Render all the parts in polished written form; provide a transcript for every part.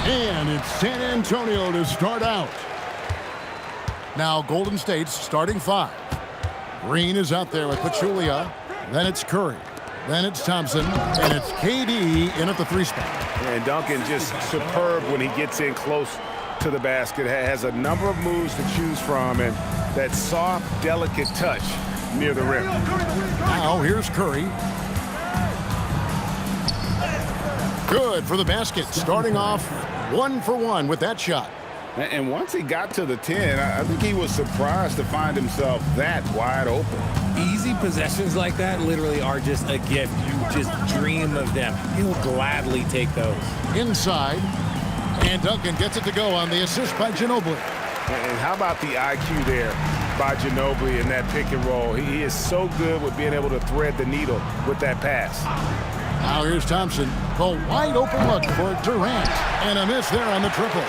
And it's San Antonio to start out. Now Golden State's starting five. Green is out there with Pachulia. Then it's Curry. Then it's Thompson. And it's KD in at the 3 spot. And Duncan just superb when he gets in close to the basket. Has a number of moves to choose from. And that soft, delicate touch near the rim. Now here's Curry. Good for the basket. Starting off 1 for 1 with that shot. And once he got to the 10, I think he was surprised to find himself that wide open. Easy possessions like that literally are just a gift. You just dream of them. He'll gladly take those. Inside. And Duncan gets it to go on the assist by Ginobili. And how about the IQ there by Ginobili in that pick and roll? He is so good with being able to thread the needle with that pass. Now here's Thompson. The wide open look for Durant. And a miss there on the triple.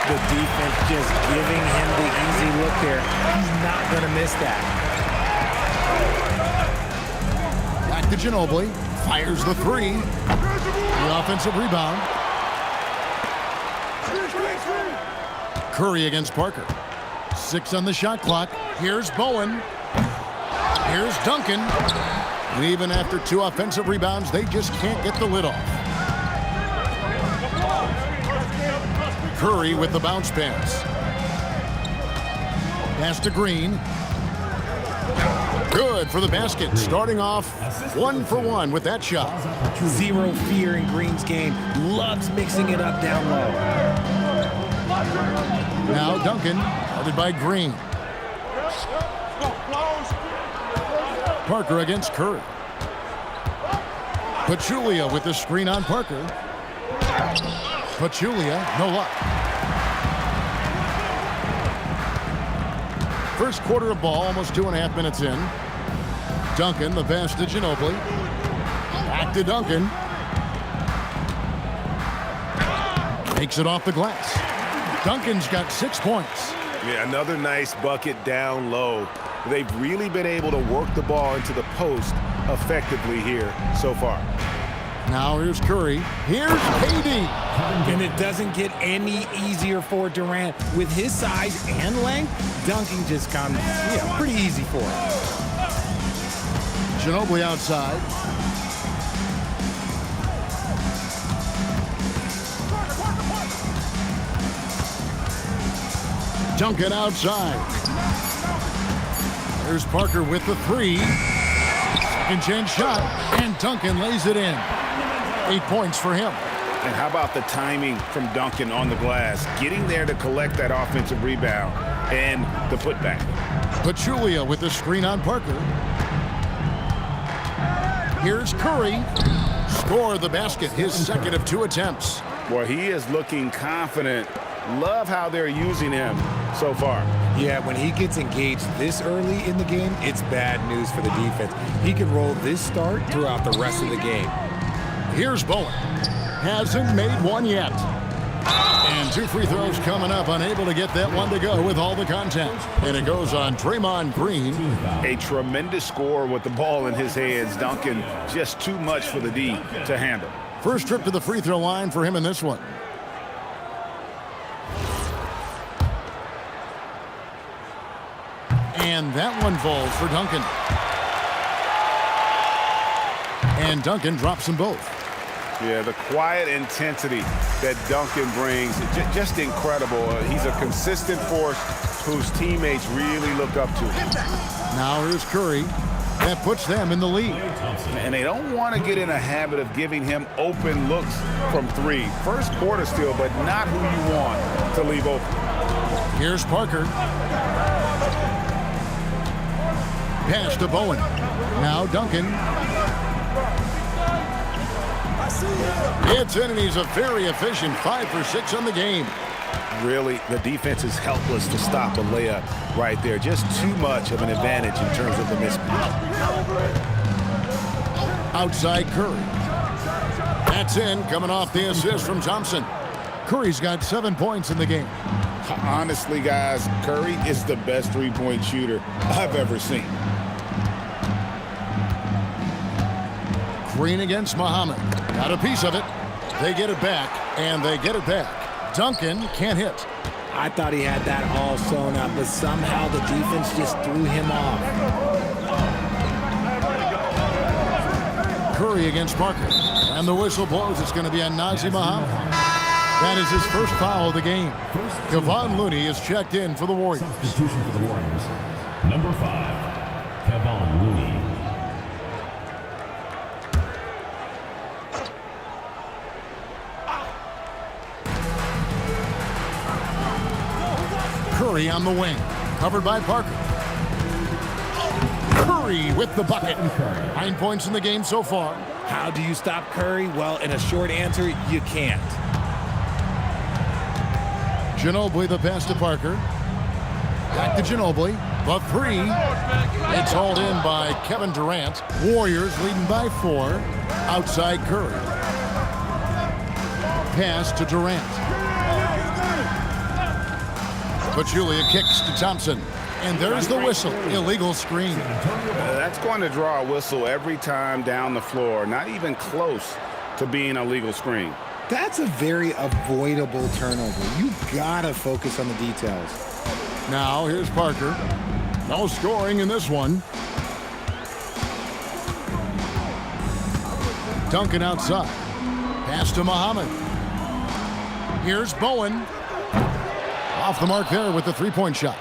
The defense just giving him the easy look there. He's not going to miss that. Back to Ginobili. Fires the 3. The offensive rebound. Curry against Parker. 6 on the shot clock. Here's Bowen. Here's Duncan. And even after 2 offensive rebounds, they just can't get the lid off. Curry with the bounce pass. Pass to Green. Good for the basket. Starting off 1 for 1 with that shot. Zero fear in Green's game. Loves mixing it up down low. Now Duncan, guarded by Green. Parker against Curry. Pachulia with the screen on Parker. Pachulia, no luck. First quarter of ball, almost 2.5 minutes in. Duncan, the pass to Ginobili. Back to Duncan. Takes it off the glass. Duncan's got 6 points. Yeah, another nice bucket down low. They've really been able to work the ball into the post effectively here so far. Now here's Curry. Here's KD. And it doesn't get any easier for Durant. With his size and length, dunking just comes pretty easy for him. Ginobili outside. Duncan outside. There's Parker with the 3. Second chance shot, and Duncan lays it in. 8 points for him. And how about the timing from Duncan on the glass? Getting there to collect that offensive rebound and the putback. Pachulia with the screen on Parker. Here's Curry. Score the basket, his second of 2 attempts. Boy, he is looking confident. Love how they're using him so far. Yeah, when he gets engaged this early in the game, it's bad news for the defense. He could roll this start throughout the rest of the game. Here's Bowen. Hasn't made one yet. And 2 free throws coming up, unable to get that one to go with all the contact. And it goes on Draymond Green. A tremendous score with the ball in his hands. Duncan, just too much for the D to handle. First trip to the free throw line for him in this one. And that one falls for Duncan. And Duncan drops them both. Yeah, the quiet intensity that Duncan brings, just incredible. He's a consistent force whose teammates really look up to. Now here's Curry. That puts them in the lead. And they don't want to get in a habit of giving him open looks from 3. First quarter still, but not who you want to leave open. Here's Parker. Pass to Bowen. Now Duncan. It's in, and he's a very efficient 5 for 6 on the game. Really, the defense is helpless to stop a layup right there. Just too much of an advantage in terms of the mismatch. Outside Curry. That's in, coming off the assist from Thompson. Curry's got 7 points in the game. Honestly, guys, Curry is the best three-point shooter I've ever seen. Green against Muhammad. Got a piece of it. They get it back, and they get it back. Duncan can't hit. I thought he had that all sewn up, but somehow the defense just threw him off. Curry against Parker. And the whistle blows. It's going to be on Nazr Muhammad. That is his first foul of the game. Kevon Looney is checked in for the Warriors. Substitution for the Warriors. Number 5, Kevon Looney. Curry on the wing, covered by Parker. Curry with the bucket. 9 points in the game so far. How do you stop Curry? Well, in a short answer, you can't. Ginobili the pass to Parker. Back to Ginobili. The three. It's hauled in by Kevin Durant. Warriors leading by 4. Outside Curry. Pass to Durant. Pachulia kicks to Thompson. And there's the whistle. Illegal screen. That's going to draw a whistle every time down the floor. Not even close to being a legal screen. That's a very avoidable turnover. You gotta focus on the details. Now here's Parker. No scoring in this one. Duncan outside. Pass to Muhammad. Here's Bowen. Off the mark there with the three-point shot.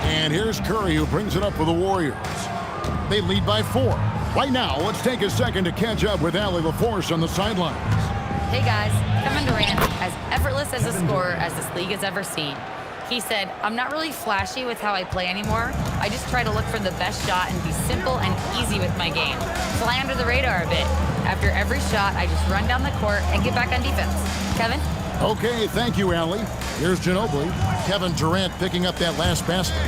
And here's Curry, who brings it up for the Warriors. They lead by 4. Right now, let's take a second to catch up with Allie LaForce on the sidelines. Hey guys, Kevin Durant, as effortless as a scorer as this league has ever seen. He said, I'm not really flashy with how I play anymore. I just try to look for the best shot and be simple and easy with my game. Fly under the radar a bit. After every shot, I just run down the court and get back on defense. Kevin? Okay, thank you, Allie. Here's Ginobili. Kevin Durant picking up that last basket.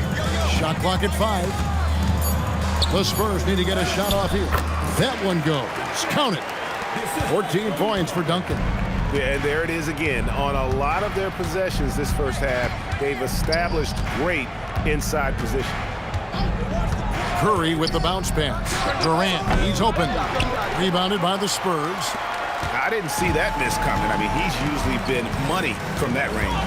Shot clock at 5. The Spurs need to get a shot off here. That one goes. Count it. 14 points for Duncan. Yeah, and there it is again. On a lot of their possessions this first half, they've established great inside position. Curry with the bounce pass. Durant, he's open. Rebounded by the Spurs. I didn't see that miss coming. I mean, he's usually been money from that range.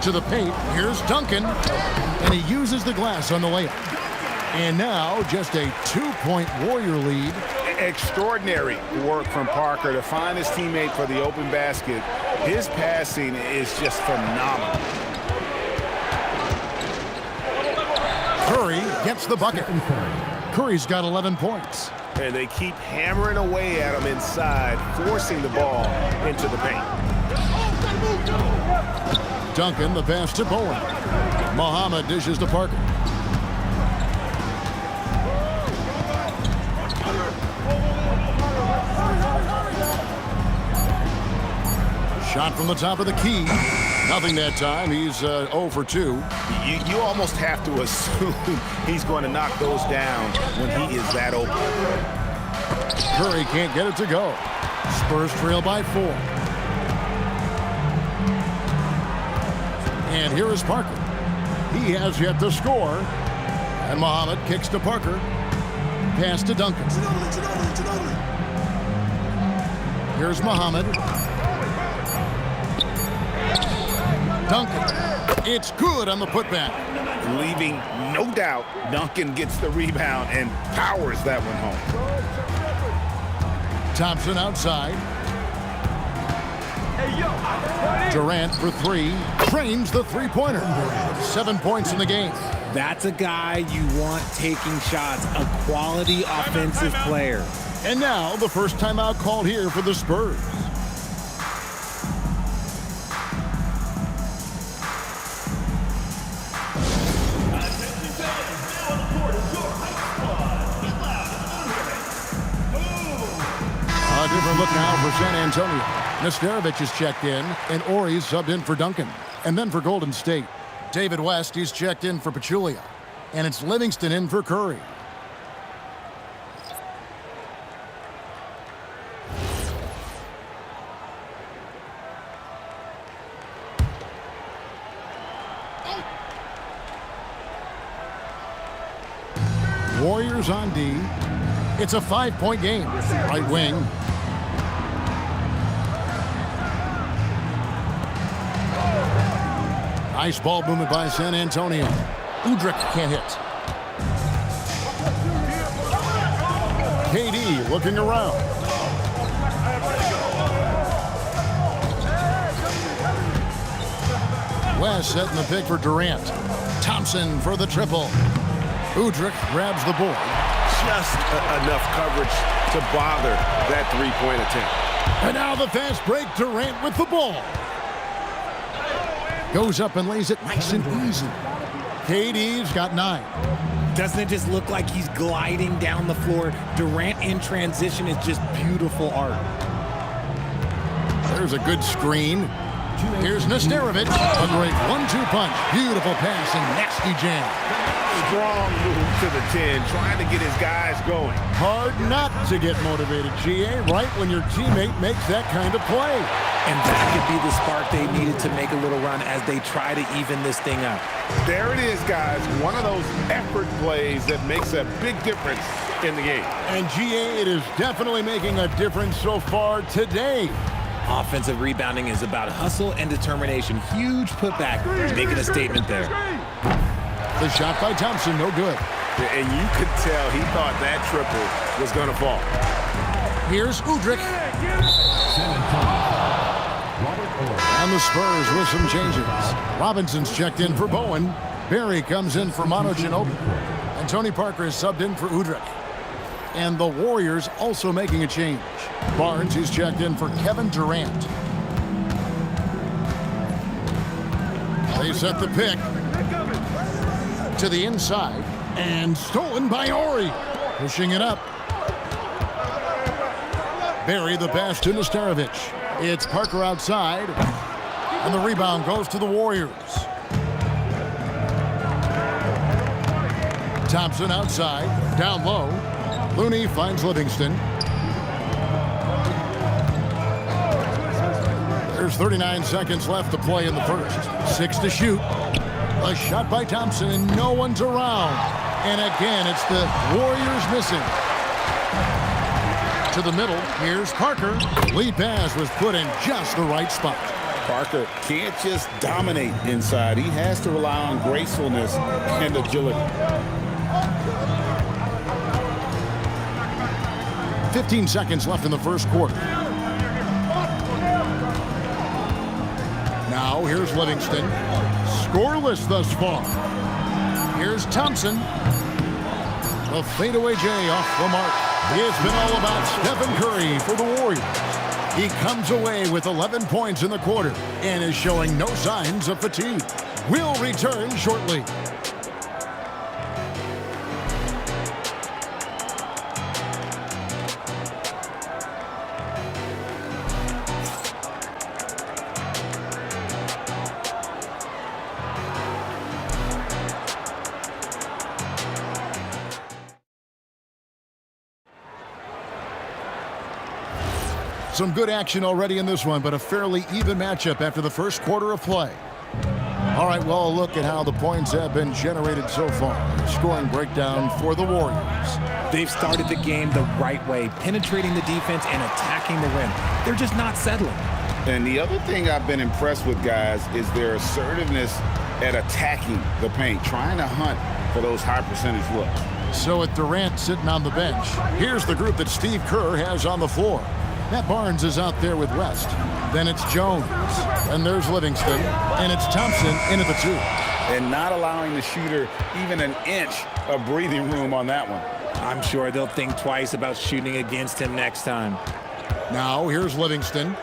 To the paint, here's Duncan. And he uses the glass on the layup. And now just a 2-point Warrior lead. Extraordinary work from Parker to find his teammate for the open basket. His passing is just phenomenal. Curry gets the bucket. Curry's got 11 points. And they keep hammering away at him inside, forcing the ball into the paint. Duncan, the pass to Bowen. Muhammad dishes to Parker. Shot from the top of the key. Nothing that time. He's 0 for 2. You almost have to assume he's going to knock those down when he is that open. Curry can't get it to go. Spurs trail by 4. And here is Parker. He has yet to score. And Muhammad kicks to Parker. Pass to Duncan. Here's Muhammad. Duncan. It's good on the putback. Leaving no doubt, Duncan gets the rebound and powers that one home. Thompson outside. Durant for 3. Trains the three-pointer. 7 points in the game. That's a guy you want taking shots, a quality offensive player. And now the first timeout called here for the Spurs. A different look now for San Antonio. Nesterovic is checked in, and Ori's subbed in for Duncan. And then for Golden State, David West, he's checked in for Pachulia. And it's Livingston in for Curry. Warriors on D. It's a 5-point game. Right wing. Nice ball movement by San Antonio. Udrich can't hit. KD looking around. West setting the pick for Durant. Thompson for the triple. Udrich grabs the board. Just enough coverage to bother that three-point attempt. And now the fast break. Durant with the ball. Goes up and lays it nice and easy. KD's got 9. Doesn't it just look like he's gliding down the floor? Durant in transition is just beautiful art. There's a good screen. Here's Nesterovic. A great 1-2 punch. Beautiful pass and nasty jam. Strong move to the 10, trying to get his guys going. Hard not to get motivated, GA, right when your teammate makes that kind of play. And that could be the spark they needed to make a little run as they try to even this thing up. There it is, guys. One of those effort plays that makes a big difference in the game. And GA, it is definitely making a difference so far today. Offensive rebounding is about hustle and determination. Huge putback, making a statement there. The shot by Thompson, no good. And you could tell he thought that triple was going to fall. Here's Udrich. And the Spurs with some changes. Robinson's checked in for Bowen. Barry comes in for Manu Ginobili. And Tony Parker is subbed in for Udrich. And the Warriors also making a change. Barnes is checked in for Kevin Durant. They set the pick to the inside. And stolen by Ori. Pushing it up. Barry the pass to Nesterovic. It's Parker outside. And the rebound goes to the Warriors. Thompson outside. Down low. Looney finds Livingston. There's 39 seconds left to play in the first. 6 to shoot. A shot by Thompson and no one's around. And again, it's the Warriors missing. To the middle, here's Parker. Lead pass was put in just the right spot. Parker can't just dominate inside. He has to rely on gracefulness and agility. 15 seconds left in the first quarter. Now here's Livingston. Scoreless thus far. Here's Thompson. A fadeaway J off the mark. It's been all about Stephen Curry for the Warriors. He comes away with 11 points in the quarter and is showing no signs of fatigue. We'll return shortly. Some good action already in this one, but a fairly even matchup after the first quarter of play. All right, well, a look at how the points have been generated so far. Scoring breakdown for the Warriors. They've started the game the right way, penetrating the defense and attacking the rim. They're just not settling. And the other thing I've been impressed with, guys, is their assertiveness at attacking the paint, trying to hunt for those high percentage looks. So with Durant sitting on the bench, here's the group that Steve Kerr has on the floor. Matt Barnes is out there with West. Then it's Jones. And there's Livingston. And it's Thompson in at the 2. And not allowing the shooter even an inch of breathing room on that one. I'm sure they'll think twice about shooting against him next time. Now here's Livingston.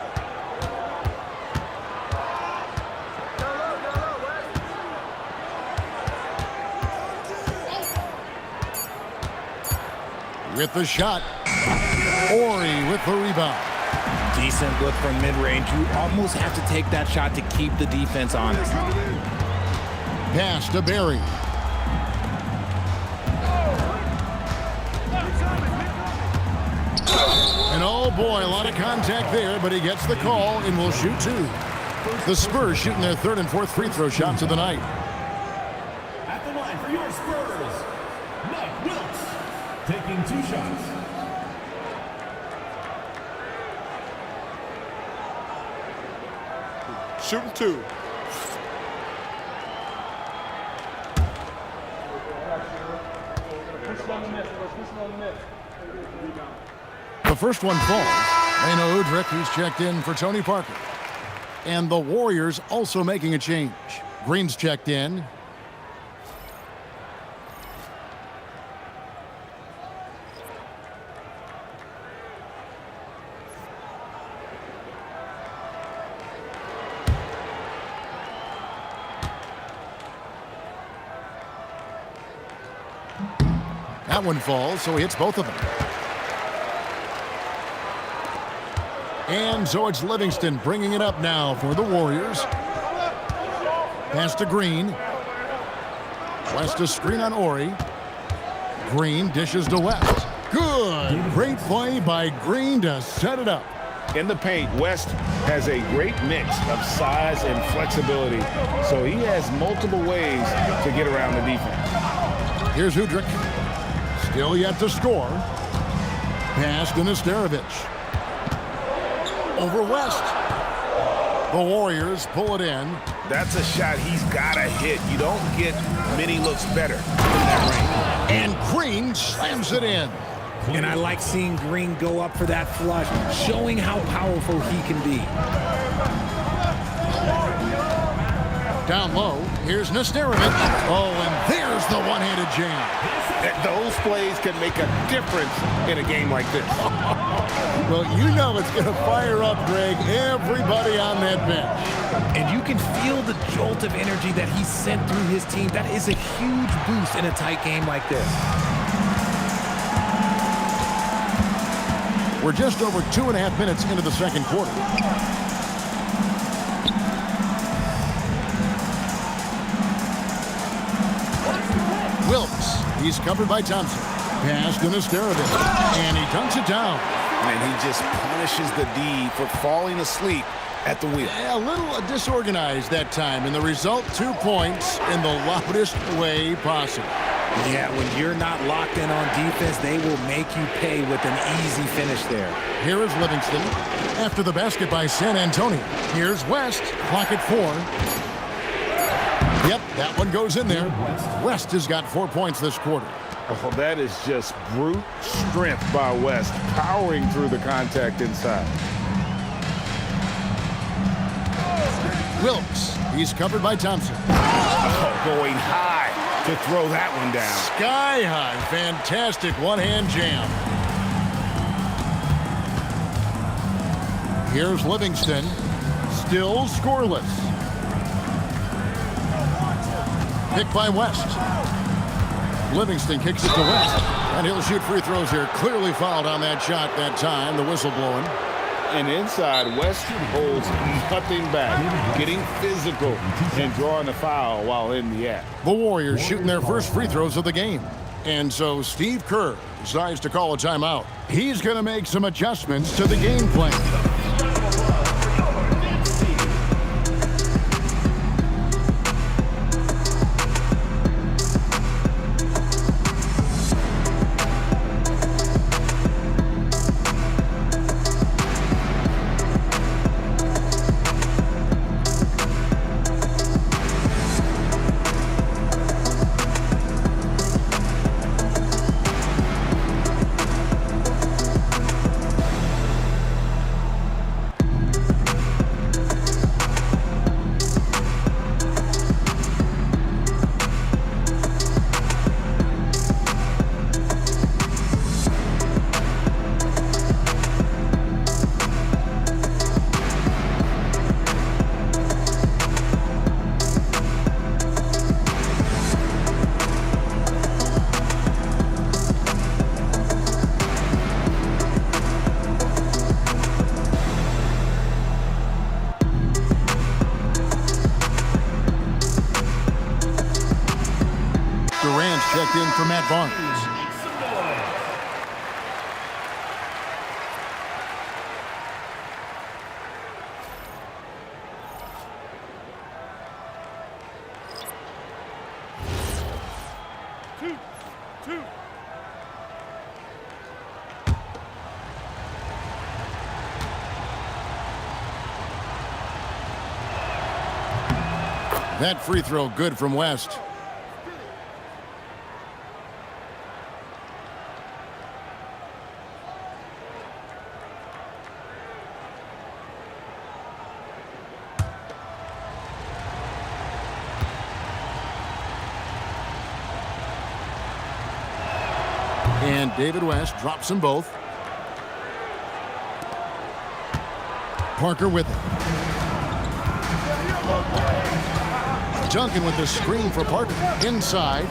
With the shot. Ori with the rebound. Decent look from mid-range. You almost have to take that shot to keep the defense honest. Pass to Barry. And oh boy, a lot of contact there, but he gets the call and will shoot 2. The Spurs shooting their 3rd and 4th free throw shots of the night. At the line for your Spurs, Mike Wilkes taking 2 shots. shooting 2. The first one falls. They know Udrich, who's checked in for Tony Parker. And the Warriors also making a change. Green's checked in. That one falls, so he hits both of them. And so it's Livingston bringing it up now for the Warriors. Pass to Green. West a screen on Ori. Green dishes to West. Good. Great play by Green to set it up. In the paint, West has a great mix of size and flexibility, so he has multiple ways to get around the defense. Here's Udrich. Still yet to score. Pass to Nesterovic. Over West. The Warriors pull it in. That's a shot he's got to hit. You don't get many looks better in that range. And Green slams it in. And I like seeing Green go up for that flush, showing how powerful he can be. Down low, here's Nesterovic. Oh, and there's the one-handed jam. Those plays can make a difference in a game like this. Well, you know it's going to fire up, Greg, everybody on that bench. And you can feel the jolt of energy that he sent through his team. That is a huge boost in a tight game like this. We're just over 2.5 minutes into the second quarter. Wilkes, he's covered by Thompson. Pass to Nesterovic, and he dunks it down. And he just punishes the D for falling asleep at the wheel. A little disorganized that time, and the result, 2 points in the loudest way possible. Yeah, when you're not locked in on defense, they will make you pay with an easy finish there. Here is Livingston after the basket by San Antonio. Here's West, clock at 4. Yep, that one goes in there. West has got 4 points this quarter. Oh, that is just brute strength by West, powering through the contact inside. Wilkes, he's covered by Thompson. Oh, going high to throw that one down. Sky high, fantastic one-hand jam. Here's Livingston, still scoreless. Picked by West. Livingston kicks it to West, and he'll shoot free throws here. Clearly fouled on that shot that time, the whistle blowing. And inside, West holds nothing back, getting physical and drawing the foul while in the act. The Warriors shooting their first free throws of the game. And so Steve Kerr decides to call a timeout. He's going to make some adjustments to the game plan. Checked in for Matt Barnes. Two. That free throw good from West. And David West drops them both. Parker with it. Duncan with the screen for Parker. Inside.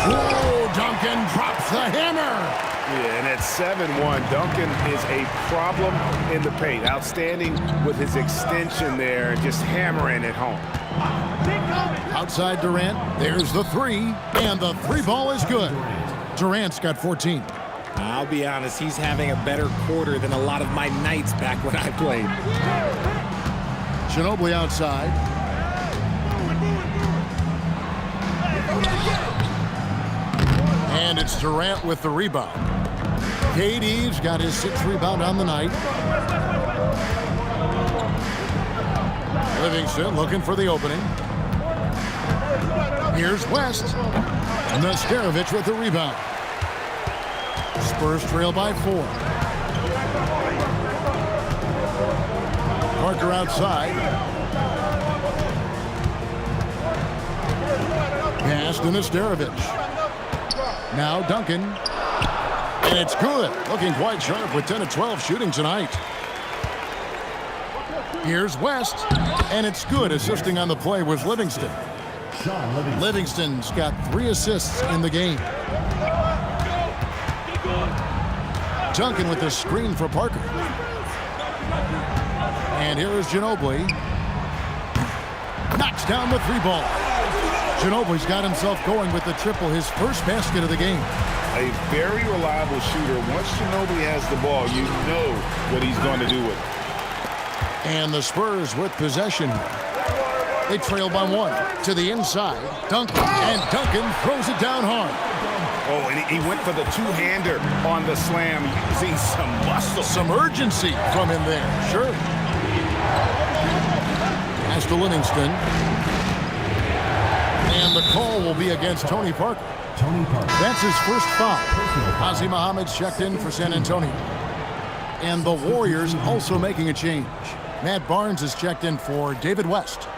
Oh, Duncan drops the hammer. Yeah, and at 7-1, Duncan is a problem in the paint. Outstanding with his extension there, just hammering it home. Outside Durant. There's the three. And the three ball is good. Durant's got 14. I'll be honest, he's having a better quarter than a lot of my nights back when I played. Ginobili outside. And it's Durant with the rebound. KD's got his 6th rebound on the night. Livingston looking for the opening. Here's West. Nesterovic with the rebound. Spurs trail by 4. Parker outside. Pass to Nesterovic. Now Duncan. And it's good. Looking quite sharp with 10 of 12 shooting tonight. Here's West. And it's good. Assisting on the play was Livingston. Livingston's got 3 assists in the game. Duncan with the screen for Parker. And here is Ginobili. Knocks down the 3 ball. Ginobili's got himself going with the triple, his first basket of the game. A very reliable shooter. Once Ginobili has the ball, you know what he's going to do with it. And the Spurs with possession. They trail by 1. To the inside. Duncan. And Duncan throws it down hard. Oh, and he went for the two-hander on the slam, using some muscle. Some urgency from him there. Sure. Pass to Livingston. And the call will be against Tony Parker. That's his first foul. Ozzie Muhammad's checked in for San Antonio. And the Warriors also making a change. Matt Barnes is checked in for David West.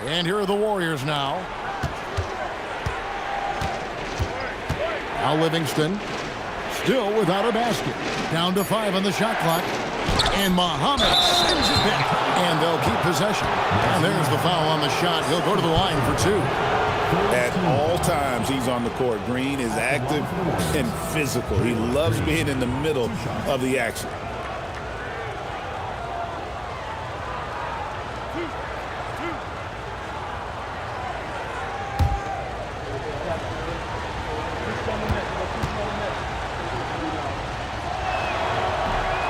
And here are the Warriors now. Now Livingston, still without a basket. Down to 5 on the shot clock. And Muhammad sends it back. And they'll keep possession. And there's the foul on the shot. He'll go to the line for 2. At all times he's on the court. Green is active and physical. He loves being in the middle of the action.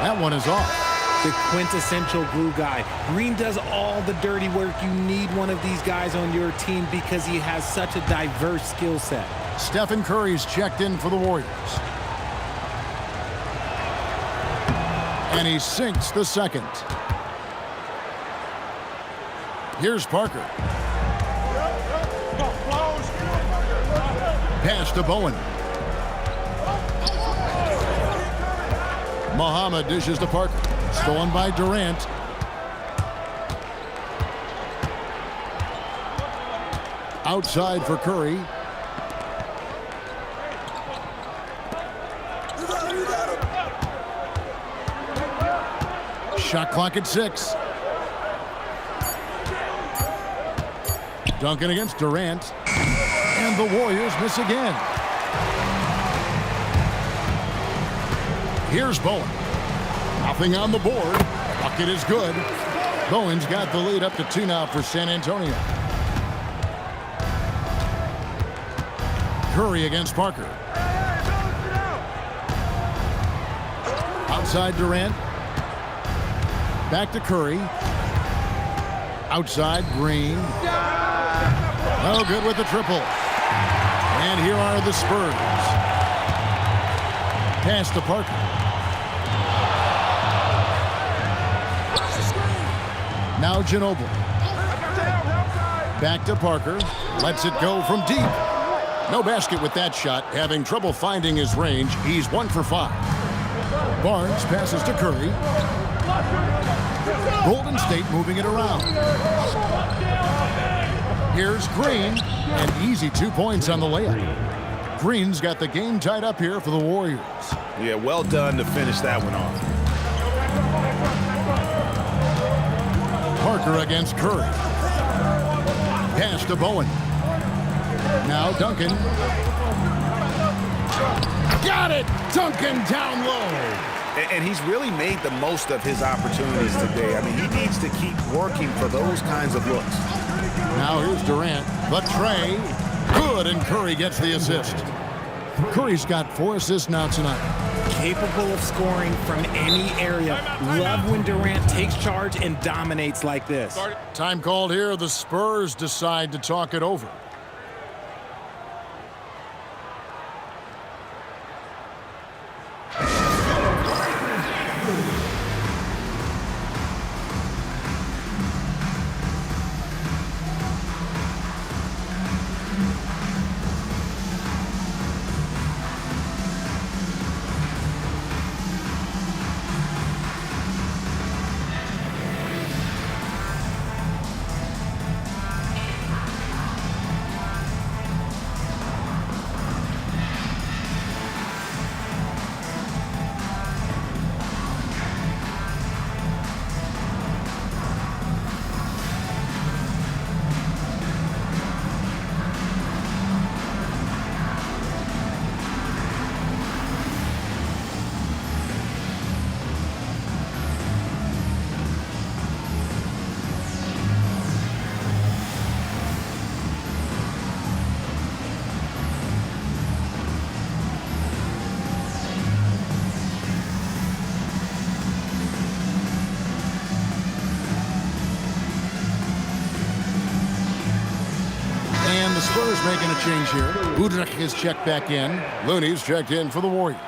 That one is off. The quintessential glue guy. Green does all the dirty work. You need one of these guys on your team because he has such a diverse skill set. Stephen Curry's checked in for the Warriors. And he sinks the second. Here's Parker. Pass to Bowen. Muhammad dishes to Parker. Stolen by Durant. Outside for Curry. Shot clock at 6. Duncan against Durant. And the Warriors miss again. Here's Bowen. Nothing on the board. Bucket is good. Bowen's got the lead up to 2 now for San Antonio. Curry against Parker. Outside Durant. Back to Curry. Outside Green. No good with the triple. And here are the Spurs. Pass to Parker. Now Ginobili. Back to Parker. Lets it go from deep. No basket with that shot. Having trouble finding his range. He's 1 for 5. Barnes passes to Curry. Golden State moving it around. Here's Green. An easy 2 points on the layup. Green's got the game tied up here for the Warriors. Yeah, well done to finish that one off. Parker against Curry. Pass to Bowen. Now Duncan. Got it! Duncan down low. And he's really made the most of his opportunities today. I mean, he needs to keep working for those kinds of looks. Now here's Durant. The tray. Good, and Curry gets the assist. Curry's got 4 assists now tonight. Capable of scoring from any area. Love when Durant takes charge and dominates like this. Time called here. The Spurs decide to talk it over. And the Spurs making a change here. Udrich is checked back in. Looney's checked in for the Warriors.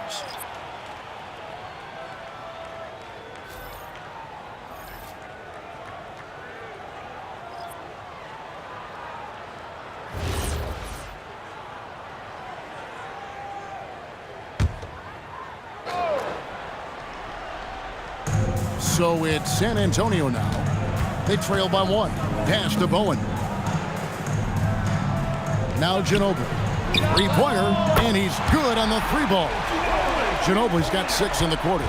So it's San Antonio now. They trail by 1. Pass to Bowen. Now Ginobili. 3-pointer, and he's good on the 3-ball. Ginobili's got 6 in the quarter.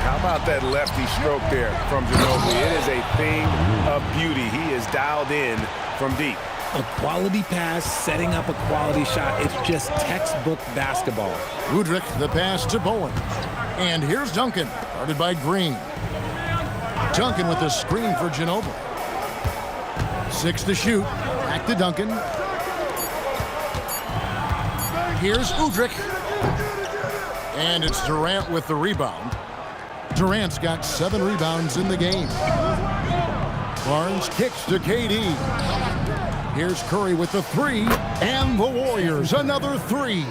How about that lefty stroke there from Ginobili? It is a thing of beauty. He is dialed in from deep. A quality pass, setting up a quality shot. It's just textbook basketball. Udrich, the pass to Bowen. And here's Duncan, guarded by Green. Duncan with the screen for Ginobili. 6 to shoot. Back to Duncan. Here's Udrich. And it's Durant with the rebound. Durant's got 7 rebounds in the game. Barnes kicks to KD. Here's Curry with the 3. And the Warriors, another 3.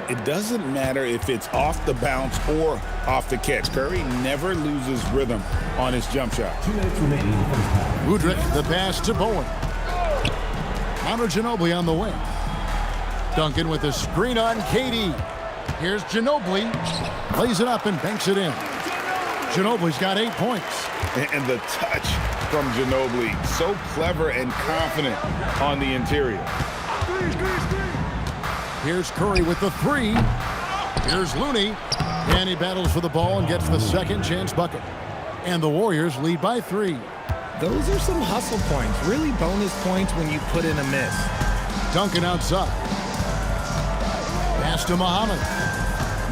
It doesn't matter if it's off the bounce or off the catch. Curry never loses rhythm on his jump shot. 2 minutes remaining in the first half. Udrich, the pass to Bowen. Counter Ginobili on the wing. Duncan with a screen on KD. Here's Ginobili. Plays it up and banks it in. Ginobili's got 8 points. And the touch from Ginobili, so clever and confident on the interior. Here's Curry with the 3. Here's Looney. And he battles for the ball and gets the second chance bucket. And the Warriors lead by 3. Those are some hustle points. Really bonus points when you put in a miss. Duncan outside. Pass to Muhammad.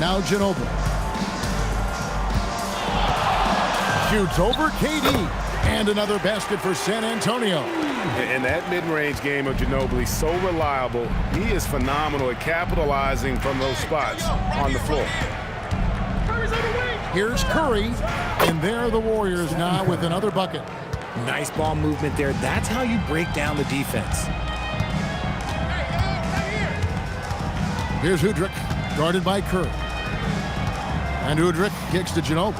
Now Ginobili. Shoots over KD. And another basket for San Antonio. And that mid-range game of Ginobili, so reliable. He is phenomenal at capitalizing from those spots on the floor. Here's Curry. And there are the Warriors now with another bucket. Nice ball movement there. That's how you break down the defense. Here's Udrich, guarded by Curry. And Udrich kicks to Ginobili.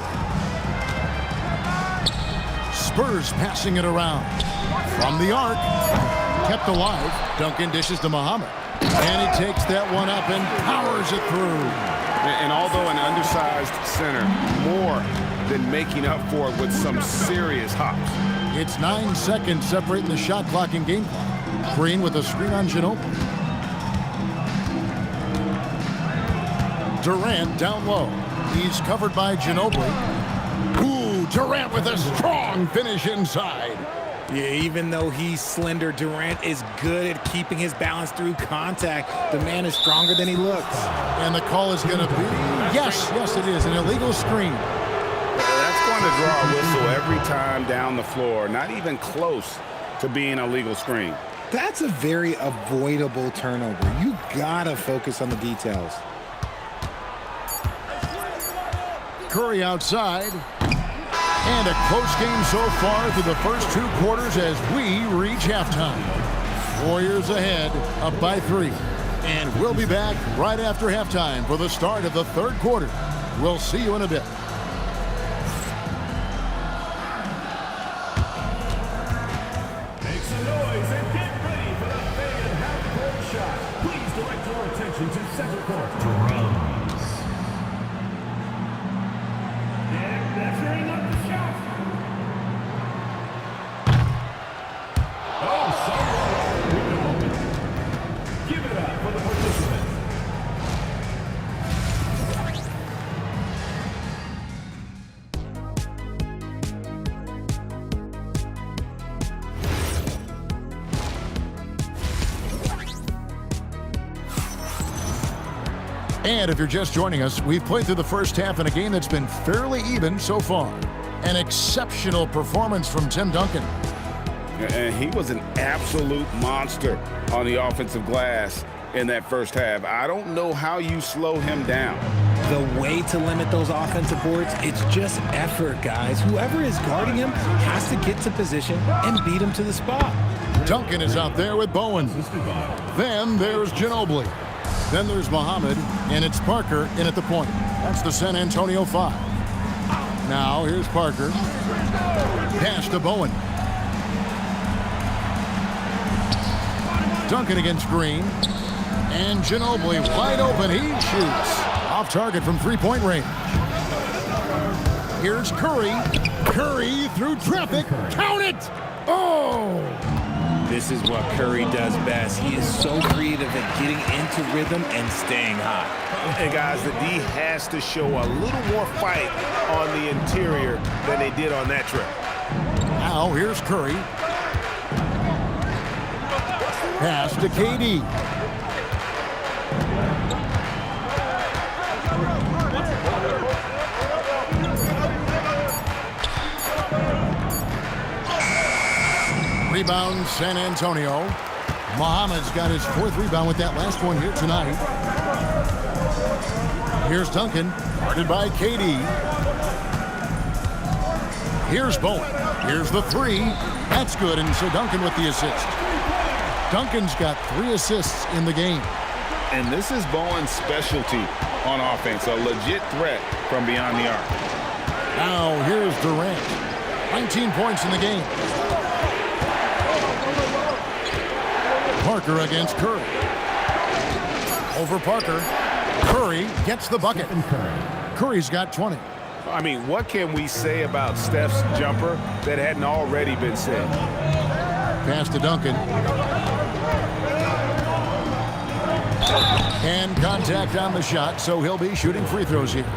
Spurs passing it around. From the arc. Kept alive. Duncan dishes to Muhammad. And he takes that one up and powers it through. And although an undersized center, more than making up for it with some serious hops. It's 9 seconds separating the shot clock and game clock. Green with a screen on Ginobili. Durant down low. He's covered by Ginobili. Ooh, Durant with a strong finish inside. Yeah, even though he's slender, Durant is good at keeping his balance through contact. The man is stronger than he looks. And the call is going to be, yes, it is, an illegal screen. That's going to draw a whistle every time down the floor. Not even close to being a legal screen. That's a very avoidable turnover. You gotta focus on the details. Curry outside. And a close game so far through the first 2 quarters as we reach halftime. Warriors ahead, up by 3. And we'll be back right after halftime for the start of the 3rd quarter. We'll see you in a bit. Make some noise and get ready for the big half-court shot. Please direct your attention to center court. Drums. And that's bringing up the shot. Oh, someone with the moment. Give it up for the participants. And if you're just joining us, we've played through the first half in a game that's been fairly even so far. An exceptional performance from Tim Duncan. And he was an absolute monster on the offensive glass in that first half. I don't know how you slow him down. The way to limit those offensive boards, it's just effort, guys. Whoever is guarding him has to get to position and beat him to the spot. Duncan is out there with Bowen. Then there's Ginobili. Then there's Muhammad, and it's Parker in at the point. That's the San Antonio 5. Now here's Parker. Pass to Bowen. Duncan against Green. And Ginobili wide open. He shoots. Off target from three-point range. Here's Curry. Curry through traffic. Count it! Oh! This is what Curry does best. He is so creative at getting into rhythm and staying hot. And guys, the D has to show a little more fight on the interior than they did on that trip. Now here's Curry. Pass to KD. Rebound, San Antonio. Muhammad's got his 4th rebound with that last one here tonight. Here's Duncan, guarded by KD. Here's Bowen. Here's the 3. That's good, and so Duncan with the assist. Duncan's got 3 assists in the game. And this is Bowen's specialty on offense, a legit threat from beyond the arc. Now here's Durant. 19 points in the game. Parker against Curry. Over Parker. Curry gets the bucket. Curry's got 20. I mean, what can we say about Steph's jumper that hadn't already been said? Pass to Duncan. And contact on the shot, so he'll be shooting free throws here.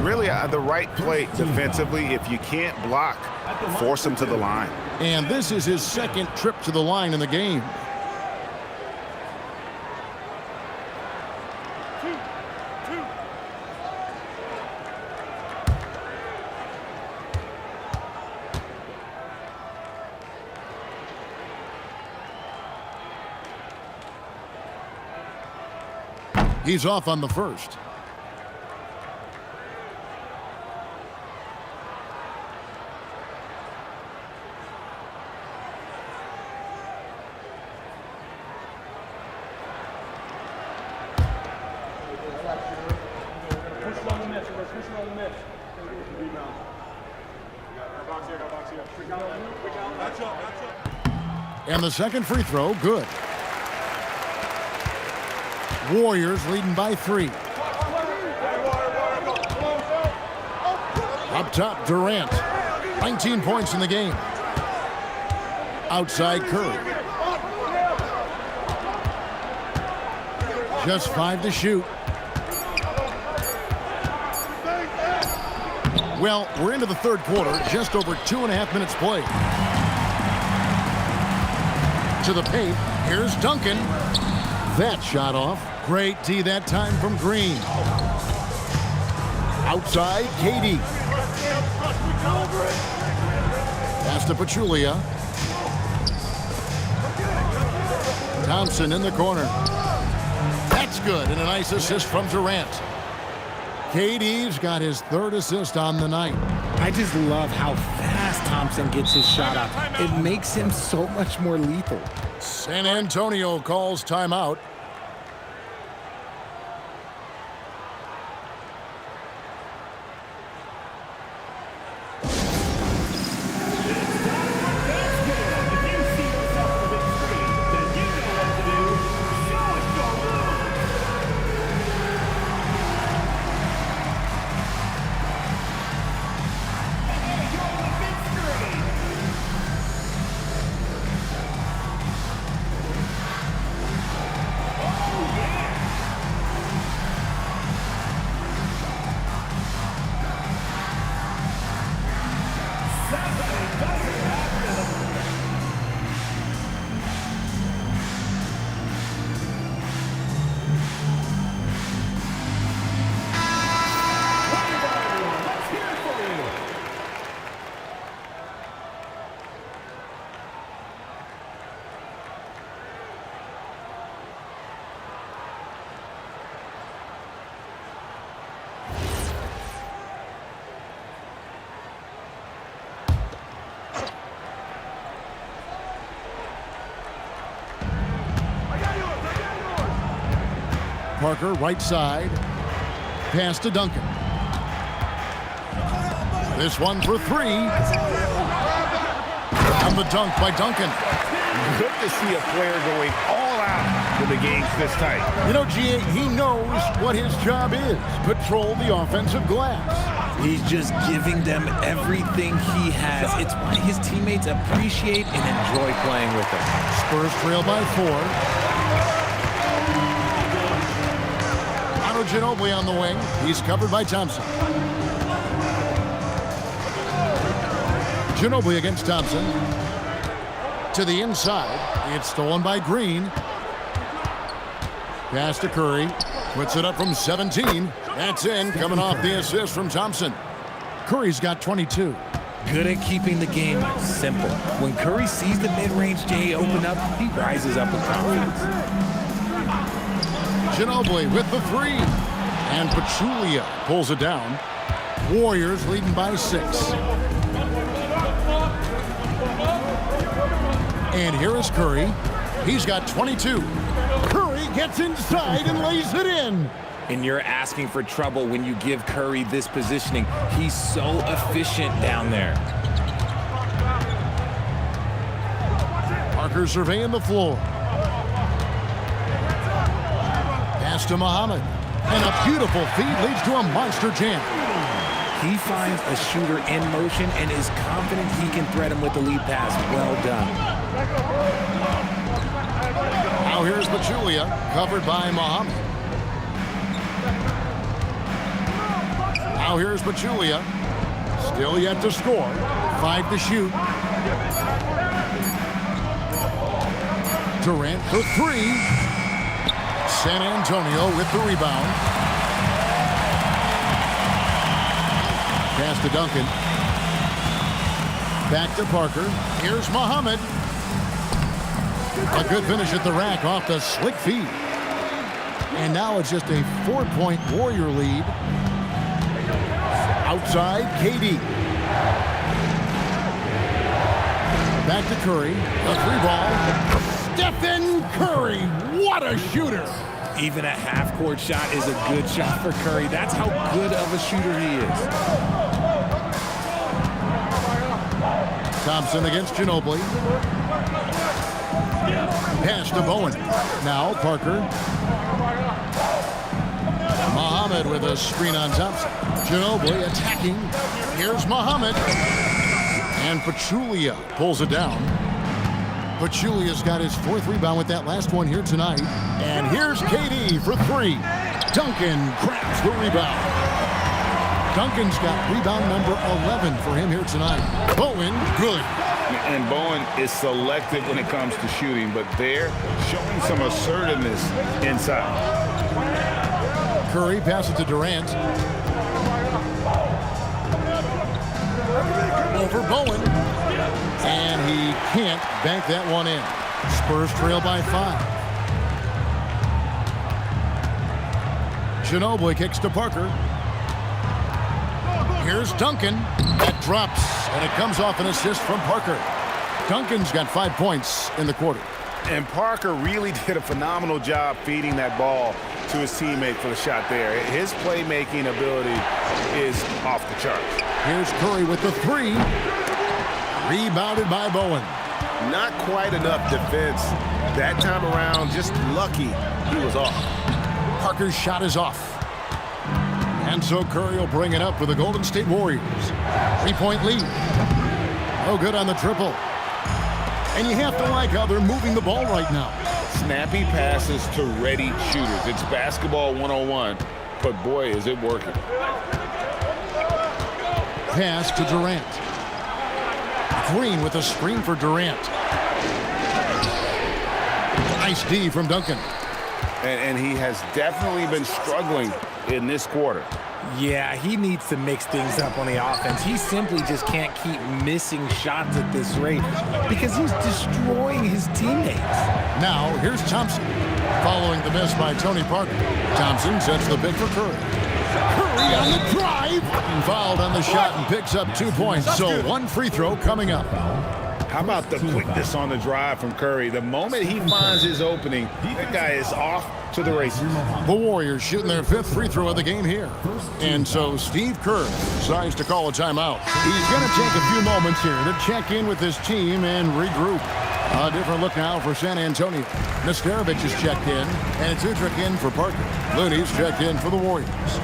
Really, the right play defensively. If you can't block, force him to the line. And this is his 2nd trip to the line in the game. He's off on the first. And the second free throw, good. Warriors leading by 3. Up top, Durant. 19 points in the game. Outside, Curry. Just 5 to shoot. Well, we're into the third quarter, just over 2.5 minutes played. To the paint, here's Duncan. That shot off. Great D that time from Green. Outside, KD. Pass to Pachulia. Thompson in the corner. That's good, and a nice assist from Durant. KD's got his 3rd assist on the night. I just love how fast Thompson gets his shot up. It makes him so much more lethal. San Antonio calls timeout. Parker, right side. Pass to Duncan. This one for 3. And the dunk by Duncan. Good to see a player going all out when the game's this tight. You know, G.A., he knows what his job is. Patrol the offensive glass. He's just giving them everything he has. It's why his teammates appreciate and enjoy playing with him. Spurs trail by 4. Ginobili on the wing. He's covered by Thompson. Ginobili against Thompson. To the inside. It's stolen by Green. Pass to Curry. Puts it up from 17. That's in. Coming off the assist from Thompson. Curry's got 22. Good at keeping the game simple. When Curry sees the mid-range J open up, he rises up with confidence. Ginobili with the 3. And Pachulia pulls it down. Warriors leading by 6. And here is Curry. He's got 22. Curry gets inside and lays it in. And you're asking for trouble when you give Curry this positioning. He's so efficient down there. Parker surveying the floor. Pass to Muhammad. And a beautiful feed leads to a monster jam. He finds a shooter in motion and is confident he can thread him with the lead pass. Well done. Now here's Pachulia, covered by Muhammad. Now here's Pachulia. Still yet to score. 5 to shoot. Durant for 3. San Antonio with the rebound. Pass to Duncan. Back to Parker. Here's Muhammad. A good finish at the rack off the slick feed. And now it's just a 4-point Warrior lead. Outside, KD. Back to Curry. A 3-ball. Stephen Curry. What a shooter. Even a half-court shot is a good shot for Curry. That's how good of a shooter he is. Thompson against Ginobili. Pass to Bowen. Now Parker. Muhammad with a screen on Thompson. Ginobili attacking. Here's Muhammad. And Pachulia pulls it down. Pachulia's got his 4th rebound with that last one here tonight. And here's KD for 3. Duncan grabs the rebound. Duncan's got rebound number 11 for him here tonight. Bowen, good. And Bowen is selective when it comes to shooting, but they're showing some assertiveness inside. Curry passes to Durant. Over Bowen. And he can't bank that one in. Spurs trail by 5. Ginobili kicks to Parker. Here's Duncan. That drops, and it comes off an assist from Parker. Duncan's got 5 points in the quarter. And Parker really did a phenomenal job feeding that ball to his teammate for the shot there. His playmaking ability is off the charts. Here's Curry with the 3. Rebounded by Bowen. Not quite enough defense that time around. Just lucky he was off. Parker's shot is off. And so Curry will bring it up for the Golden State Warriors. 3-point lead. No good on the triple. And you have to like how they're moving the ball right now. Snappy passes to ready shooters. It's basketball 101, but boy, is it working. Pass to Durant. Green with a screen for Durant. Nice D from Duncan. And he has definitely been struggling in this quarter. Yeah, he needs to mix things up on the offense. He simply just can't keep missing shots at this rate because he's destroying his teammates. Now, here's Thompson. Following the miss by Tony Parker. Thompson sets the pick for Curry. Curry on the drive. And fouled on the shot and picks up 2 points. So 1 free throw coming up. How about the quickness on the drive from Curry? The moment he finds his opening, that guy is off to the races. The Warriors shooting their 5th free throw of the game here. And so Steve Kerr decides to call a timeout. He's going to take a few moments here to check in with his team and regroup. A different look now for San Antonio. Nesterovic is checked in, and it's Udrich in for Parker. Looney's checked in for the Warriors.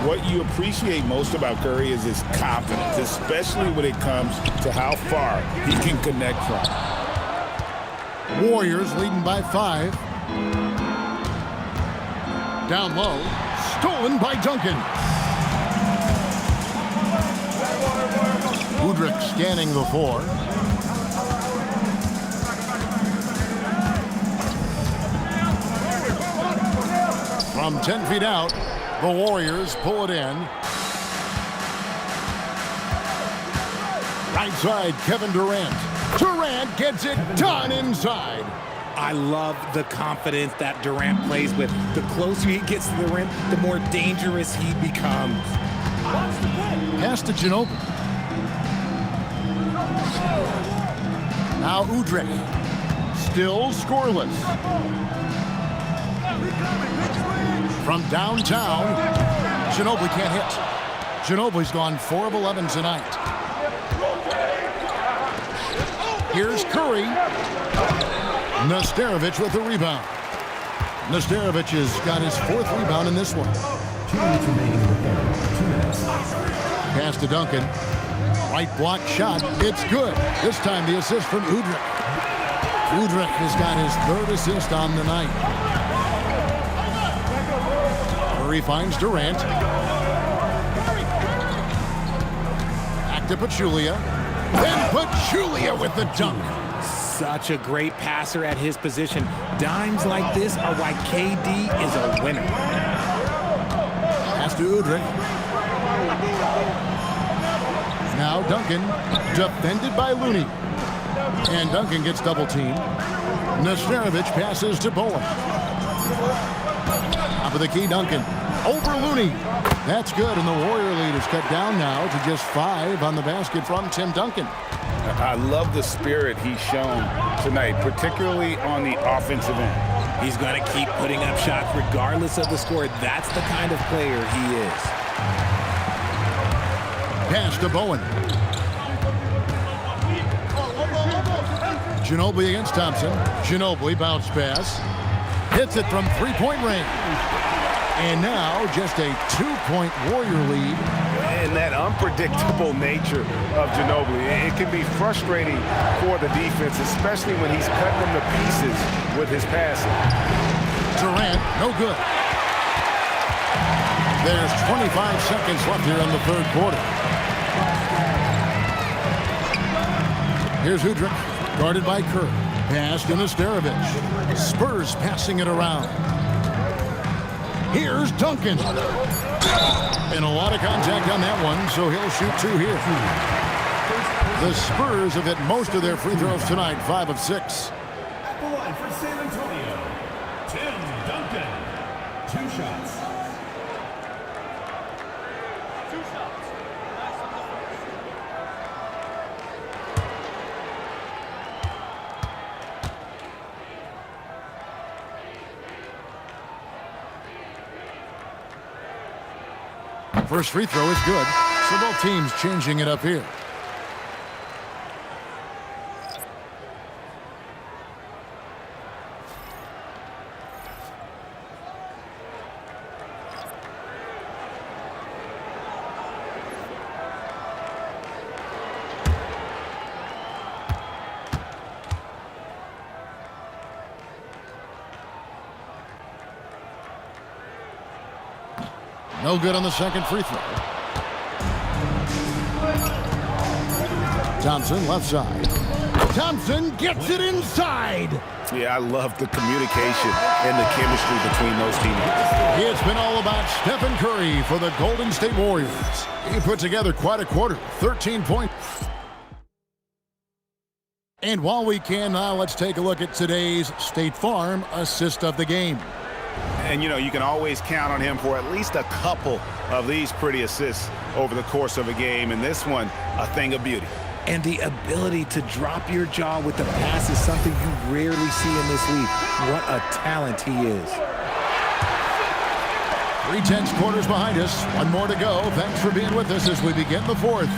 What you appreciate most about Curry is his confidence, especially when it comes to how far he can connect from. Warriors leading by 5. Down low. Stolen by Duncan. Udrich scanning the 4. From 10 feet out, the Warriors pull it in. Right side, Kevin Durant. Durant gets it done inside. I love the confidence that Durant plays with. The closer he gets to the rim, the more dangerous he becomes. Pass to Ginobili. Now Udrich. Still scoreless. From downtown, Ginobili can't hit. Ginobili's gone 4 of 11 tonight. Here's Curry. Nesterovic with the rebound. Nesterovic has got his 4th rebound in this one. 2 minutes remaining in the third. 2 minutes. Pass to Duncan. Right block shot. It's good. This time the assist from Udrich. Udrich has got his 3rd assist on the night. Curry finds Durant. Back to Pachulia. Then Pachulia with the dunk. Such a great passer at his position. Dimes like this are why KD is a winner. Pass to Udrich. Now Duncan, defended by Looney. And Duncan gets double teamed. Nesterovic passes to Bowen. Top of the key, Duncan. Over Looney. That's good, and the Warrior lead is cut down now to just 5 on the basket from Tim Duncan. I love the spirit he's shown tonight, particularly on the offensive end. He's going to keep putting up shots regardless of the score. That's the kind of player he is. Pass to Bowen. Ginobili against Thompson. Ginobili bounce pass. Hits it from three-point range. And now just a two-point Warrior lead. And that unpredictable nature of Ginobili, it can be frustrating for the defense, especially when he's cutting them to pieces with his passing. Durant, no good. There's 25 seconds left here in the third quarter. Here's Udrih, guarded by Kerr. Pass to Nesterovic. Spurs passing it around. Here's Duncan. And a lot of contact on that one, so he'll shoot two here. The Spurs have hit most of their free throws tonight, 5 of 6. At the line for San Antonio, Tim Duncan. 2 shots. First free throw is good, so both teams changing it up here. No good on the second free throw. Thompson, left side. Thompson gets it inside. Yeah, I love the communication and the chemistry between those teammates. It's been all about Stephen Curry for the Golden State Warriors. He put together quite a quarter, 13 points. And while we can now, let's take a look at today's State Farm assist of the game. And, you know, you can always count on him for at least a couple of these pretty assists over the course of a game. And this one, a thing of beauty. And the ability to drop your jaw with the pass is something you rarely see in this league. What a talent he is. 3/10 quarters behind us. One more to go. Thanks for being with us as we begin the fourth.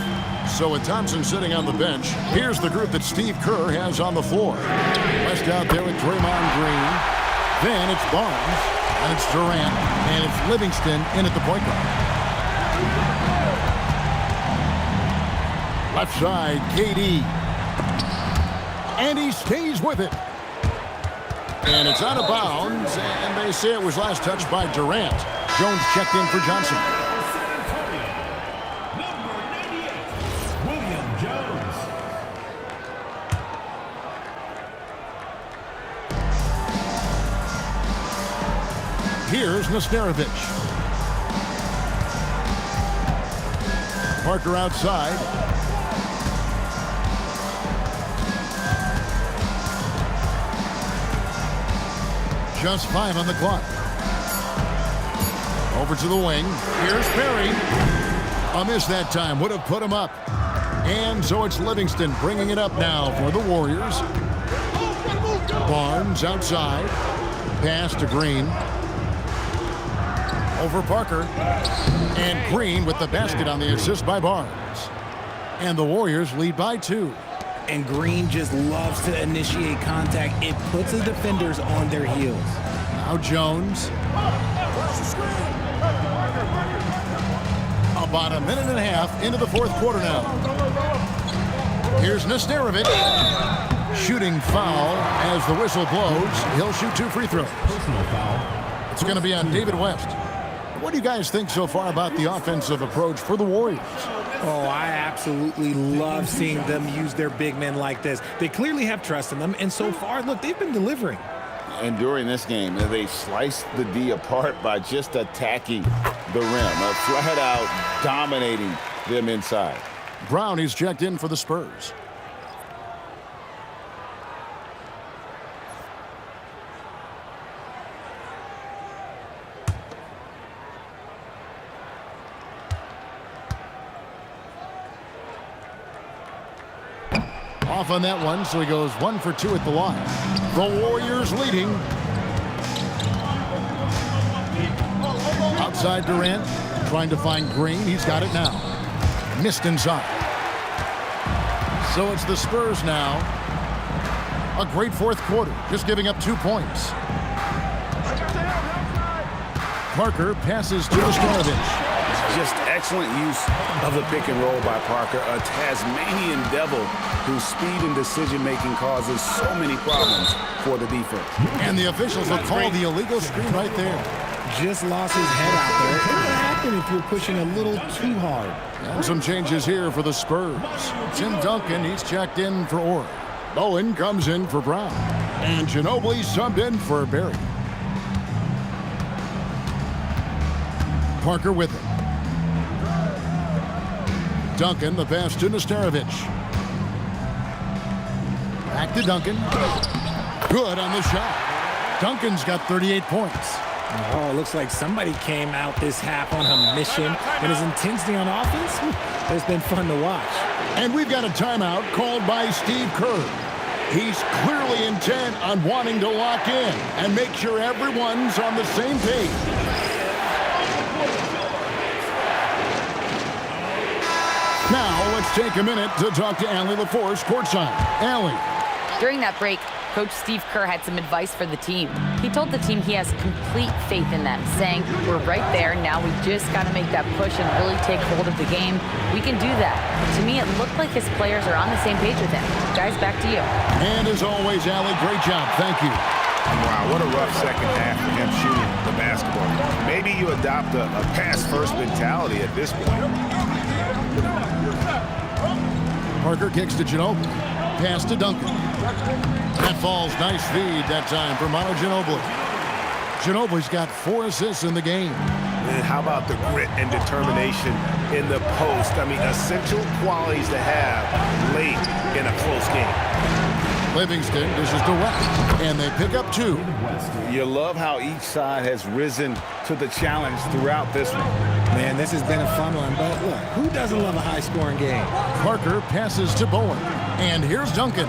So with Thompson sitting on the bench, here's the group that Steve Kerr has on the floor. West out there with Draymond Green. Then it's Barnes, and it's Durant, and it's Livingston in at the point guard. Left side, KD. And he stays with it. And it's out of bounds, and they say it was last touched by Durant. Jones checked in for Johnson. Number 98, William Jones. Here's Nesterovic. Parker outside. Just 5 on the clock. Over to the wing. Here's Perry. A miss that time. Would have put him up. And so it's Livingston bringing it up now for the Warriors. Barnes outside. Pass to Green. Over Parker. And Green with the basket on the assist by Barnes. And the Warriors lead by 2. And Green just loves to initiate contact. It puts the defenders on their heels. Now Jones. About a minute and a half into the fourth quarter now. Here's Nesterovic. Shooting foul as the whistle blows. He'll shoot 2 free throws. Personal foul. It's going to be on David West. What do you guys think so far about the offensive approach for the Warriors? Oh, I absolutely love seeing them use their big men like this. They clearly have trust in them, and so far, look, they've been delivering. And during this game, they sliced the D apart by just attacking the rim, flat out dominating them inside. Brown is checked in for the Spurs. Off on that one, so he goes 1 for 2 at the line. The Warriors leading. Outside Durant, trying to find Green. He's got it now. Missed inside. So it's the Spurs now. A great fourth quarter, just giving up 2 points. Parker passes to Stojanovich. Just excellent use of the pick and roll by Parker, a Tasmanian devil whose speed and decision-making causes so many problems for the defense. And the officials will call the illegal screen right there. Just lost his head out there. It would happen if you're pushing a little too hard. And some changes here for the Spurs. Tim Duncan, he's checked in for Orr. Bowen comes in for Brown. And Ginobili subbed in for Barry. Parker with it. Duncan, the pass to Nesterovich. Back to Duncan. Good on the shot. Duncan's got 38 points. Oh, it looks like somebody came out this half on a mission. And his intensity on offense has been fun to watch. And we've got a timeout called by Steve Kerr. He's clearly intent on wanting to lock in and make sure everyone's on the same page. Now, let's take a minute to talk to Allie LaForce courtside. Allie. During that break, Coach Steve Kerr had some advice for the team. He told the team he has complete faith in them, saying, we're right there, now we just got to make that push and really take hold of the game. We can do that. To me, it looked like his players are on the same page with him. Guys, back to you. And as always, Allie, great job. Thank you. Wow, what a rough second half for him shooting the basketball. Maybe you adopt a pass-first mentality at this point. Parker kicks to Ginobili. Pass to Duncan. That falls. Nice feed that time for Manu Ginobili. Ginobili's got 4 assists in the game. And how about the grit and determination in the post? I mean, essential qualities to have late in a close game. Livingston dishes to West, and they pick up 2. You love how each side has risen to the challenge throughout this one. Man, this has been a fun one, but look, who doesn't love a high-scoring game? Parker passes to Bowen, and here's Duncan.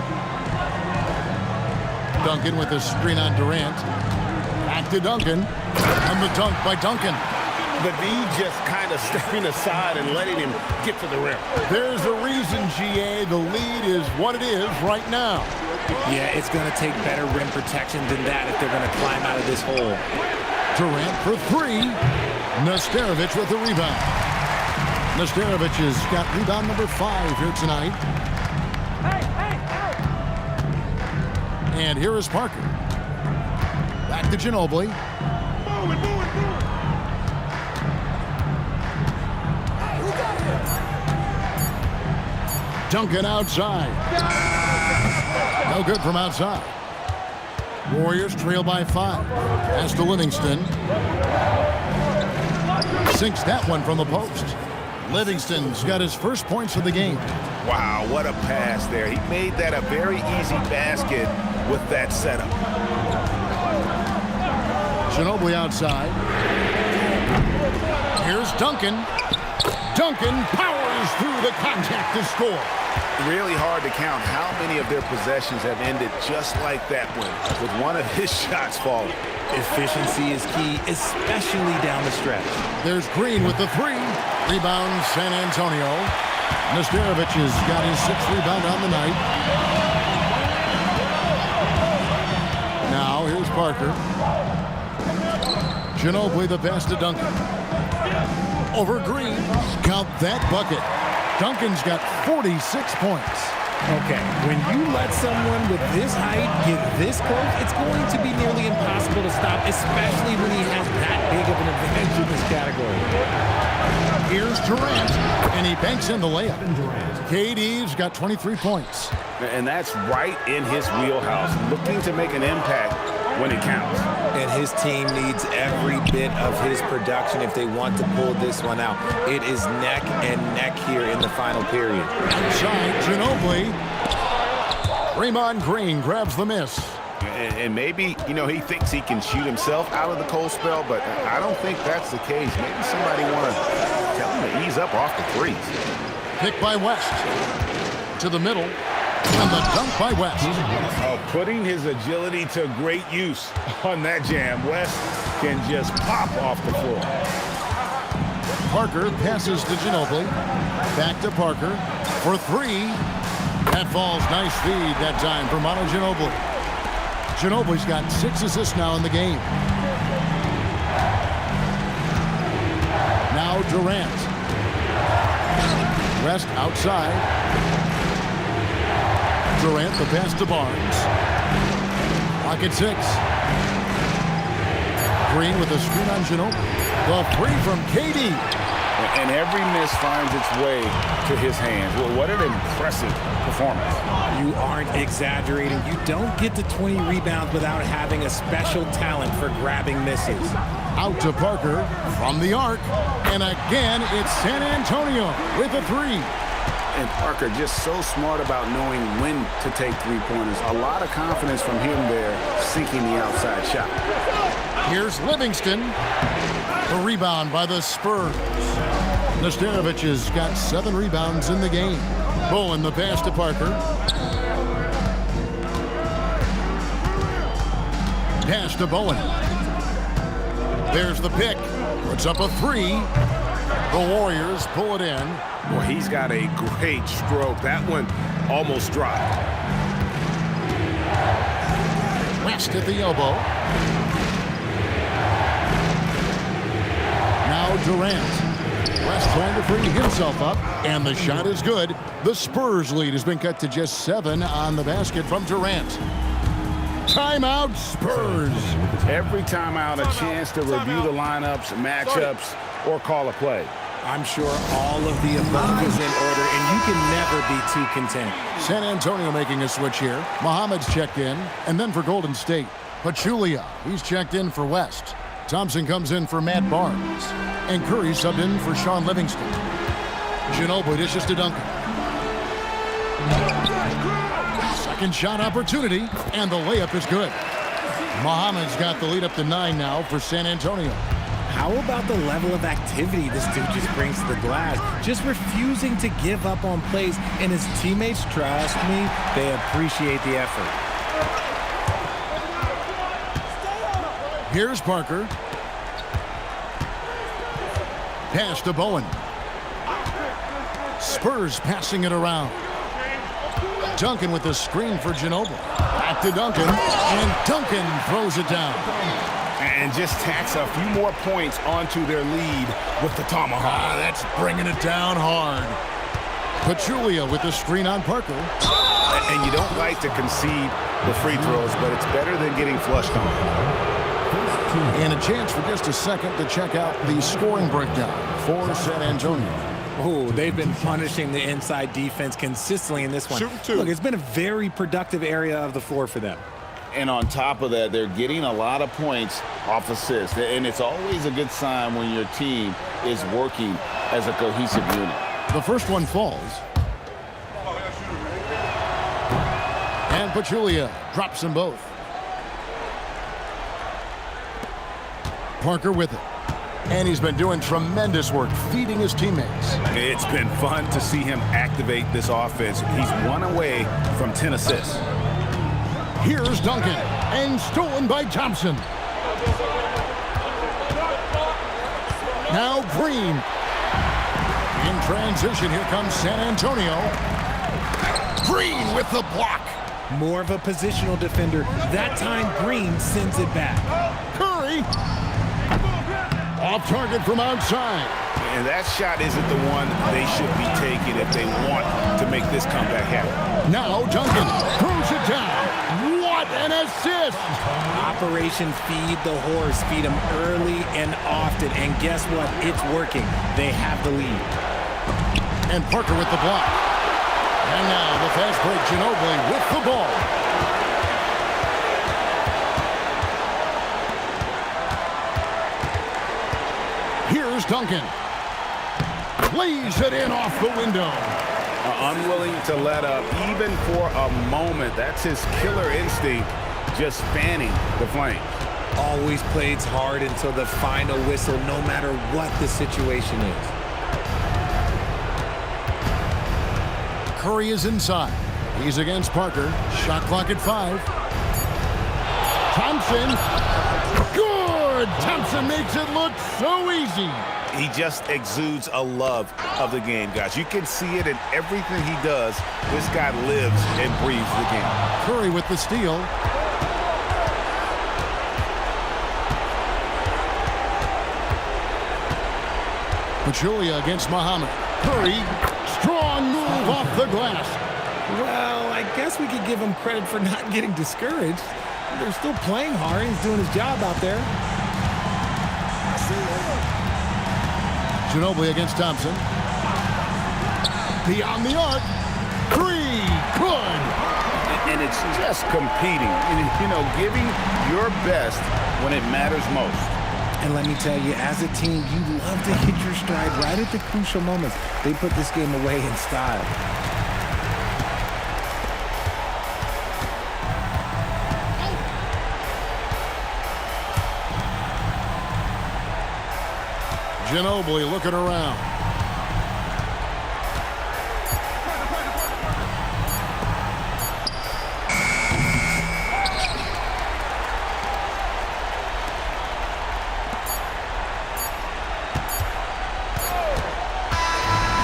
Duncan with a screen on Durant. Back to Duncan, and the dunk by Duncan. The D just kind of stepping aside and letting him get to the rim. There's a reason, GA, the lead is what it is right now. Yeah, it's going to take better rim protection than that if they're going to climb out of this hole. Durant for 3. Nesterovich with the rebound. Nesterovich has got rebound number 5 here tonight. And here is Parker. Back to Ginobili. Duncan outside. No good from outside. Warriors trail by 5. Pass to Livingston. Sinks that one from the post. Livingston's got his first points of the game. Wow, what a pass there. He made that a very easy basket with that setup. Ginobili outside. Here's Duncan. Duncan powers through the contact to score. Really hard to count how many of their possessions have ended just like that one, with one of his shots falling. Efficiency is key, especially down the stretch. There's Green with the 3. Rebound, San Antonio. Nesterovich has got his 6th rebound on the night. Now, here's Parker. Ginobili the pass to Duncan. Over Green. Count that bucket. Duncan's got 46 points. Okay, when you let someone with this height get this close, it's going to be nearly impossible to stop, especially when he has that big of an advantage in this category. Here's Durant, and he banks in the layup. KD's got 23 points. And that's right in his wheelhouse, looking to make an impact when it counts. And his team needs every bit of his production if they want to pull this one out. It is neck and neck here in the final period. Outside, Ginobili. Draymond Green grabs the miss. And maybe, you know, he thinks he can shoot himself out of the cold spell, but I don't think that's the case. Maybe somebody want to tell him to ease up off the threes. Pick by West. To the middle. And the dunk by West. Putting his agility to great use on that jam. West can just pop off the floor. Parker passes to Ginobili. Back to Parker for 3. That falls. Nice feed that time for Manu Ginobili. Ginobili's got 6 assists now in the game. Now Durant. West outside. Durant, the pass to Barnes. Clock at 6. Green with a screen on Ginobili. The three from KD. And every miss finds its way to his hands. Well, what an impressive performance. You aren't exaggerating. You don't get to 20 rebounds without having a special talent for grabbing misses. Out to Parker from the arc. And again, it's San Antonio with a three. And Parker just so smart about knowing when to take three-pointers. A lot of confidence from him there, sinking the outside shot. Here's Livingston. The rebound by the Spurs. Nesterovic has got 7 rebounds in the game. Bowen the pass to Parker. Pass to Bowen. There's the pick. Puts up a 3. The Warriors pull it in. Well, he's got a great stroke. That one almost dropped. West at the elbow. Now Durant. West trying to free himself up, and the shot is good. The Spurs lead has been cut to just 7 on the basket from Durant. Timeout, Spurs. Every timeout, a chance to review the lineups, matchups, or call a play. I'm sure all of the above is in order, and you can never be too content. San Antonio making a switch here. Muhammad's checked in, and then for Golden State, Pachulia. He's checked in for West. Thompson comes in for Matt Barnes. And Curry subbed in for Sean Livingston. Ginobili dishes to Duncan. Second shot opportunity, and the layup is good. Muhammad's got the lead up to 9 now for San Antonio. How about the level of activity this dude just brings to the glass? Just refusing to give up on plays, and his teammates, trust me, they appreciate the effort. Here's Parker. Pass to Bowen. Spurs passing it around. Duncan with the screen for Ginobili. Back to Duncan, and Duncan throws it down. And just tacks a few more points onto their lead with the tomahawk. That's bringing it down hard. Pachulia with the screen on Parker. And you don't like to concede the free throws, but it's better than getting flushed on. And a chance for just a second to check out the scoring breakdown for San Antonio. Oh, they've been punishing the inside defense consistently in this one. Look, it's been a very productive area of the floor for them. And on top of that, they're getting a lot of points off assists. And it's always a good sign when your team is working as a cohesive unit. The first one falls. And Pachulia drops them both. Parker with it. And he's been doing tremendous work feeding his teammates. It's been fun to see him activate this offense. He's 1 away from 10 assists. Here's Duncan, and stolen by Thompson. Now Green. In transition, here comes San Antonio. Green with the block. More of a positional defender. That time, Green sends it back. Curry. Off target from outside. And that shot isn't the one they should be taking if they want to make this comeback happen. Now Duncan throws it down. What an assist! Operation Feed the Horse. Feed him early and often. And guess what? It's working. They have the lead. And Parker with the block. And now the fast break, Ginobili with the ball. Here's Duncan. Lays it in off the window. Unwilling to let up even for a moment. That's his killer instinct, just fanning the flame. Always plays hard until the final whistle, no matter what the situation is. Curry is inside. He's against Parker. Shot clock at 5. Thompson. Good! good. Thompson makes it look so easy. He just exudes a love of the game, guys. You can see it in everything he does. This guy lives and breathes the game. Curry with the steal. Pachulia against Muhammad. Curry, strong move off the glass. Well, I guess we could give him credit for not getting discouraged. They're still playing hard. He's doing his job out there. Ginobili against Thompson. Beyond the arc. Three. Good. And it's just competing. You know, giving your best when it matters most. And let me tell you, as a team, you love to hit your stride right at the crucial moments. They put this game away in style. Ginobili looking around.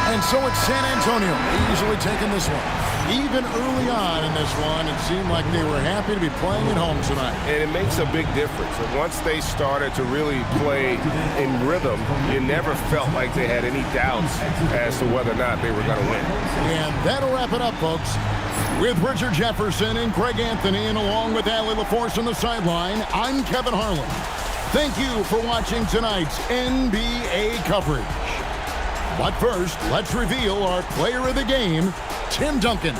And so it's San Antonio easily taking this one. Even early on in this one, it seemed like they were happy to be playing at home tonight. And it makes a big difference. And once they started to really play in rhythm, you never felt like they had any doubts as to whether or not they were going to win. And that'll wrap it up, folks. With Richard Jefferson and Greg Anthony, and along with Allie LaForce on the sideline, I'm Kevin Harlan. Thank you for watching tonight's NBA coverage. But first, let's reveal our player of the game, Tim Duncan.